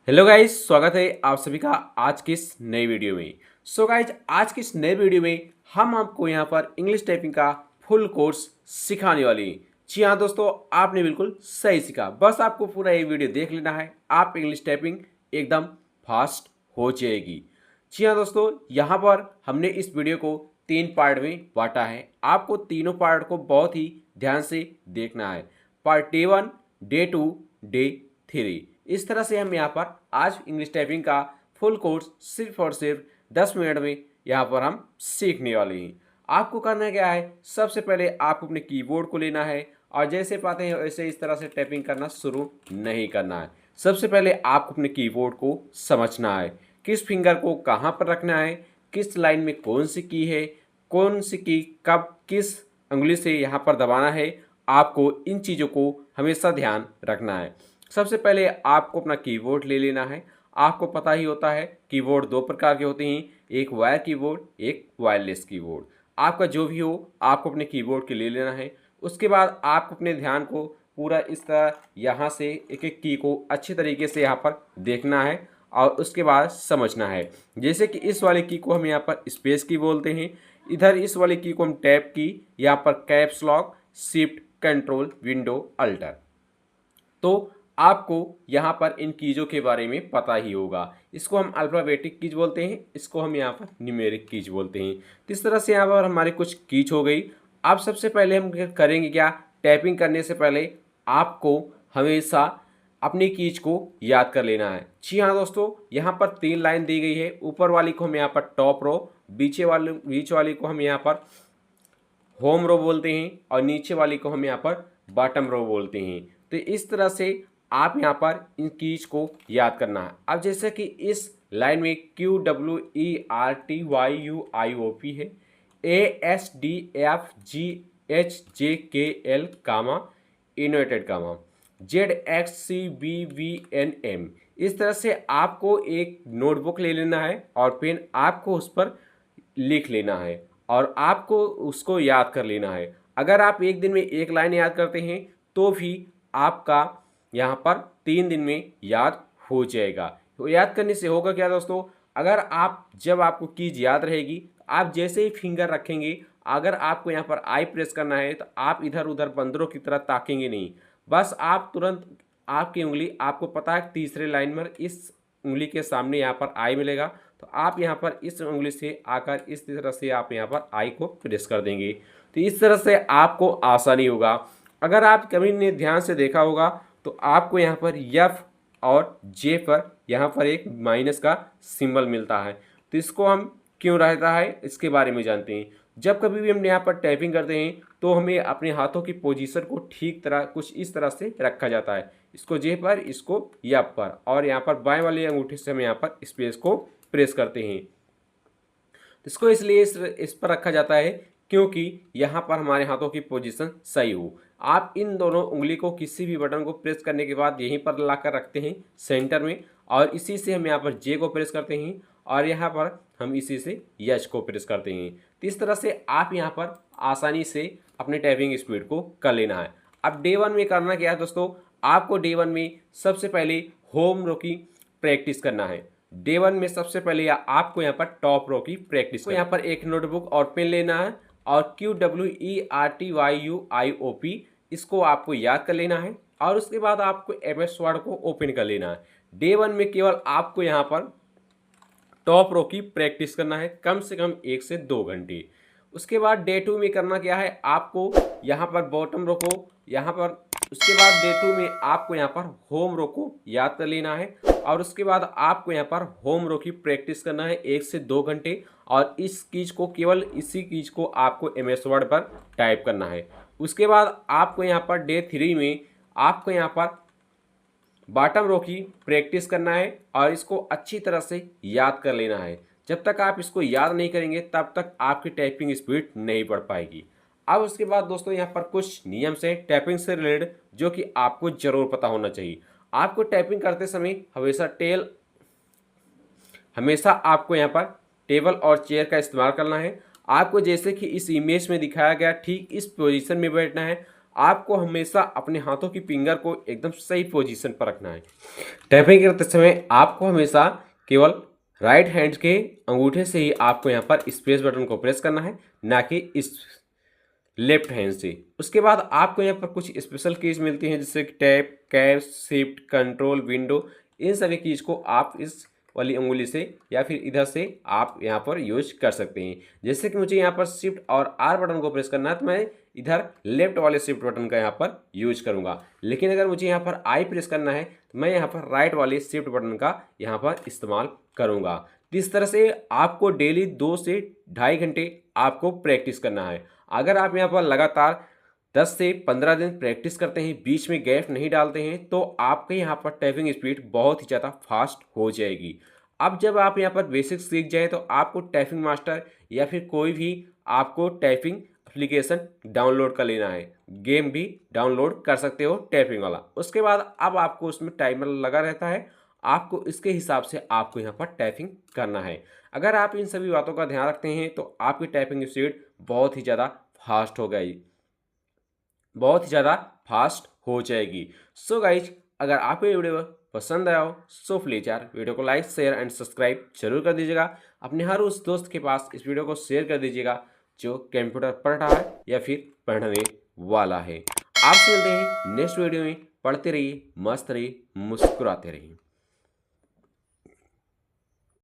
Hello guys, स्वागत है आप सभी का आज की इस नई वीडियो में। सो गाइस, आज की इस नई वीडियो में हम आपको यहाँ पर इंग्लिश टाइपिंग का फुल कोर्स सिखाने वाले हैं। जी हाँ दोस्तों, आपने बिल्कुल सही सीखा। बस आपको पूरा ये वीडियो देख लेना है, आप इंग्लिश टाइपिंग एकदम फास्ट हो जाएगी। जी हाँ दोस्तों, यहाँ पर हमने इस वीडियो को 3 पार्ट में बांटा है। आपको तीनों पार्ट को बहुत ही ध्यान से देखना है। Part day 1, day 2, day 3। इस तरह से हम यहाँ पर आज इंग्लिश टाइपिंग का फुल कोर्स सिर्फ और सिर्फ 10 मिनट में यहाँ पर हम सीखने वाले हैं। आपको करना क्या है, सबसे पहले आपको अपने कीबोर्ड को लेना है और जैसे पाते हैं वैसे इस तरह से टाइपिंग करना शुरू नहीं करना है। सबसे पहले आपको अपने कीबोर्ड को समझना है, किस फिंगर को कहाँ पर रखना है, किस लाइन में कौन सी की है, कौन सी की कब किस उंगली से यहाँ पर दबाना है। आपको इन चीज़ों को हमेशा ध्यान रखना है। सबसे पहले आपको अपना कीबोर्ड ले लेना है। आपको पता ही होता है कीबोर्ड 2 प्रकार के होते हैं, एक वायर कीबोर्ड, एक वायरलेस कीबोर्ड। आपका जो भी हो, आपको अपने कीबोर्ड के ले लेना है। उसके बाद आपको अपने ध्यान को पूरा इस तरह यहाँ से एक एक की को अच्छी तरीके से यहाँ पर देखना है और उसके बाद समझना है। जैसे कि इस वाले की को हम यहाँ पर स्पेस की बोलते हैं, इधर इस वाले की को हम टैब की, यहाँ पर caps lock, shift, control, window, alter. तो आपको यहाँ पर इन कीज़ों के बारे में पता ही होगा। इसको हम अल्फ़ाबेटिक कीज बोलते हैं, इसको हम यहाँ पर न्यूमेरिक कीज बोलते हैं। तो इस तरह से यहाँ पर हमारे कुछ कीज हो गई। अब सबसे पहले हम करेंगे क्या, टाइपिंग करने से पहले आपको हमेशा अपनी कीज को याद कर लेना है। जी हाँ दोस्तों, यहाँ पर 3 लाइन दी गई है। ऊपर वाली को हम यहाँ पर टॉप रो, बीच वाली को हम यहाँ पर होम रो बोलते हैं और नीचे वाली को हम यहाँ पर बॉटम रो बोलते हैं। तो इस तरह से आप यहाँ पर इन कीज को याद करना है। अब जैसे कि इस लाइन में QWERTYUIOP है, ASDFGHJKL comma inverted comma ZXCBVNM। इस तरह से आपको एक नोटबुक ले लेना है और पेन आपको उस पर लिख लेना है और आपको उसको याद कर लेना है। अगर आप एक दिन में एक लाइन याद करते हैं तो भी आपका यहाँ पर 3 दिन में याद हो जाएगा। तो याद करने से होगा क्या दोस्तों, अगर आप जब आपको कीज याद रहेगी, आप जैसे ही फिंगर रखेंगे, अगर आपको यहाँ पर आई प्रेस करना है तो आप इधर उधर बंदरों की तरह ताकेंगे नहीं। बस आप तुरंत आपकी उंगली, आपको पता है तीसरे लाइन में इस उंगली के सामने यहाँ पर आई मिलेगा, तो आप यहाँ पर इस उंगली से आकर इस तरह से आप यहाँ पर आई को प्रेस कर देंगे। तो इस तरह से आपको आसानी होगा। अगर आप कभी ने ध्यान से देखा होगा तो आपको यहाँ पर एफ और जे पर यहाँ पर एक माइनस का सिंबल मिलता है। तो इसको हम क्यों रहता है इसके बारे में जानते हैं। जब कभी भी हम यहाँ पर टाइपिंग करते हैं तो हमें अपने हाथों की पोजीशन को ठीक तरह कुछ इस तरह से रखा जाता है, इसको जे पर, इसको एफ पर, और यहाँ पर बाएं वाले अंगूठे से हम यहाँ पर स्पेस को प्रेस करते हैं। इसको इसलिए इस पर रखा जाता है क्योंकि यहाँ पर हमारे हाथों की पोजीशन सही हो। आप इन दोनों उंगली को किसी भी बटन को प्रेस करने के बाद यहीं पर ला कर रखते हैं सेंटर में, और इसी से हम यहाँ पर जे को प्रेस करते हैं और यहाँ पर हम इसी से एच को प्रेस करते हैं। तो इस तरह से आप यहाँ पर आसानी से अपने टाइपिंग स्पीड को कर लेना है। अब डे 1 में करना क्या है दोस्तों, आपको डे 1 में सबसे पहले होम रो की प्रैक्टिस करना है। डे 1 में सबसे पहले आपको यहाँ पर टॉप रो की प्रैक्टिस, यहाँ पर एक नोटबुक और पेन लेना है और QWERTYUIOP इसको आपको याद कर लेना है और उसके बाद आपको MS वर्ड को ओपन कर लेना है। डे 1 में केवल आपको यहाँ पर टॉप रो की प्रैक्टिस करना है, कम से कम 1 से 2 घंटे। उसके बाद डे 2 में करना क्या है, आपको यहाँ पर बॉटम रो को यहाँ पर, उसके बाद डे 2 में आपको यहाँ पर होम रो को याद कर लेना है और उसके बाद आपको यहाँ पर होम रो की प्रैक्टिस करना है 1 से 2 घंटे, और इस कीज को, केवल इसी कीज को आपको MS वर्ड पर टाइप करना है। उसके बाद आपको यहाँ पर डे 3 में आपको यहाँ पर बॉटम रो की प्रैक्टिस करना है और इसको अच्छी तरह से याद कर लेना है। जब तक आप इसको याद नहीं करेंगे तब तक आपकी टाइपिंग स्पीड नहीं बढ़ पाएगी। अब उसके बाद दोस्तों यहाँ पर कुछ नियम से टाइपिंग से रिलेटेड जो कि आपको ज़रूर पता होना चाहिए। आपको टाइपिंग करते समय हमेशा आपको यहाँ पर टेबल और चेयर का इस्तेमाल करना है। आपको जैसे कि इस इमेज में दिखाया गया ठीक इस पोजीशन में बैठना है आपको हमेशा अपने हाथों की फिंगर को एकदम सही पोजीशन पर रखना है। टाइपिंग करते समय आपको हमेशा केवल राइट हैंड के अंगूठे से ही आपको यहाँ पर स्पेस बटन को प्रेस करना है, ना कि इस लेफ्ट हैंड से। उसके बाद आपको यहाँ पर कुछ स्पेशल कीज मिलती हैं, जैसे tab, cap, shift, control, window. इन सभी कीज को आप इस वाली उंगली से या फिर इधर से आप यहाँ पर यूज कर सकते हैं। जैसे कि मुझे यहाँ पर शिफ्ट और आर बटन को प्रेस करना है तो मैं इधर लेफ्ट वाले शिफ्ट बटन का यहाँ पर यूज करूँगा, लेकिन अगर मुझे यहाँ पर आई प्रेस करना है तो मैं यहाँ पर राइट वाले शिफ्ट बटन का यहाँ पर इस्तेमाल करूँगा। तो इस तरह से आपको डेली 2 से 2.5 घंटे आपको प्रैक्टिस करना है। अगर आप यहाँ पर लगातार 10 से 15 दिन प्रैक्टिस करते हैं, बीच में गैप नहीं डालते हैं, तो आपके यहाँ पर टाइपिंग स्पीड बहुत ही ज़्यादा फास्ट हो जाएगी। अब जब आप यहाँ पर बेसिक्स सीख जाए तो आपको टाइपिंग मास्टर या फिर कोई भी आपको टाइपिंग एप्लीकेशन डाउनलोड कर लेना है। गेम भी डाउनलोड कर सकते हो टाइपिंग वाला। उसके बाद अब आपको उसमें टाइमर लगा रहता है, आपको इसके हिसाब से आपको यहाँ पर टाइपिंग करना है। अगर आप इन सभी बातों का ध्यान रखते हैं तो आपकी टाइपिंग स्पीड बहुत ही ज़्यादा फास्ट हो गई, बहुत ही ज़्यादा फास्ट हो जाएगी। सो गाइज, अगर आपको ये वीडियो पसंद आया हो सो प्लीज़ यार वीडियो को लाइक, शेयर एंड सब्सक्राइब जरूर कर दीजिएगा। अपने हर उस दोस्त के पास इस वीडियो को शेयर कर दीजिएगा जो कंप्यूटर पढ़ रहा है या फिर पढ़ने वाला है। आपसे मिलते हैं नेक्स्ट वीडियो में। पढ़ते रहिए, मस्त रहिए, मुस्कुराते रहिए।